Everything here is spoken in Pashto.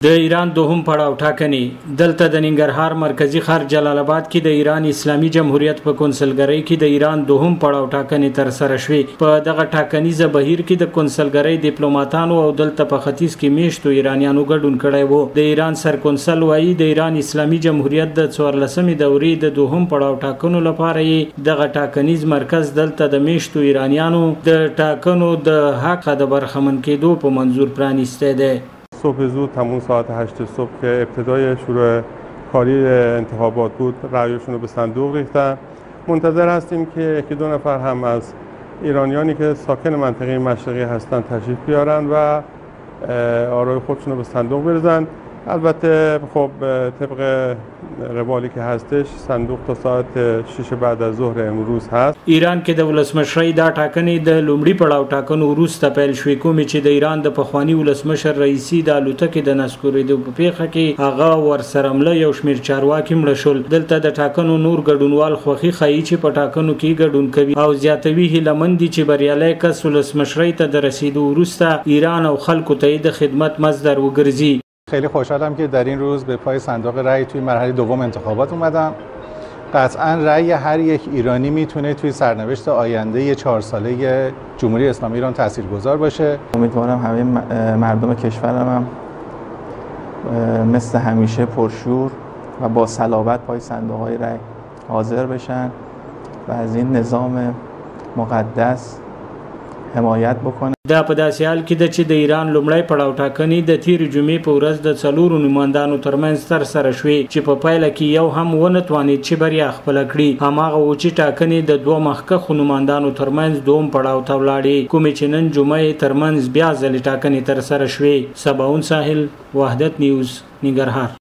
د ایران دوهم پړاو ټاکنې دلته د ننګرهار مرکزی ښار جلال آباد کې د ایران اسلامي جمهوریت په کنسلګرۍ کې د ایران دوهم پړاو ټاکنې تر سره شوې. په دغه ټاکنیزه بهیر کې د کنسلګرۍ ډیپلوماټانو او دلته په ختیځ کې میشتو ایرانیانو ګډون کړی وو. د ایران سرکنسل وایي د ایران اسلامي جمهوریت د 14مې دورې د دوهم پړاو ټاکنو لپاره یې دغه ټاکنیز مرکز دلته د میشتو ایرانیانو د ټاکنو د حق د برخمن کېدو په منظور پرانیسته ده. صبح زود همون ساعت 8 صبح که ابتدای شروع کاری انتخابات بود رأیشون رو به صندوق ریختن. منتظر هستیم که یکی دو نفر هم از ایرانیانی که ساکن منطقه مشرقی هستند تشریف بیارن و آرای خودشون رو به صندوق بریزن. البته خب طبق روالی که هستش صندوق تا ساعت 6 بعد از ظهر امروز هست. ایران کې د ولسمشرۍ دا ټاکنې د لومړي پړاو ټاکنو وروسته پیل شوې، کومې چې د ایران د پخواني ولسمشر رئیسي د الوتکې د نسکورېدو په پیښه کې هغه ورسره مله یو شمېر چارواکي مړه شول. دلته د ټاکنو نور ګډونوال خوښي ښیي چې په ټاکنو کې ګډون کوي او زیاتوي هیله مند دي چې بریالی کس ولسمشرۍ ته د رسیدو وروسته ایران او خلکو ته د خدمت مصدر وګرځي. خیلی خوشحالم که در این روز به پای صندوق رأی توی مرحله دوم انتخابات اومدم. قطعاً رأی هر یک ایرانی میتونه توی سرنوشت آینده 4 ساله جمهوری اسلامی ایران تاثیرگذار باشه. امیدوارم همه مردم کشورم هم مثل همیشه پرشور و با صلابت پای صندوق‌های رأی حاضر بشن و از این نظام مقدس حمایت بکنه. دا په داسې حال کې ده چې د ایران لومړی پړاو ټاکنې د تېرې جمعې په ورځ د 4 نمایندانو ترمنځ ترسره شوې چې په پایله کې یو هم ونه توانید چې بریا خپله کړي. هماغه و چې ټاکنې د 2 مخکښو نمایندانو ترمنځ دوم پړاو ته ولاړې، کومې چې نن جمعه یې ترمنځ بیا ځلې ټاکنې ترسره شوې. سباون ساحل، وحدت نیوز، ننګرهار.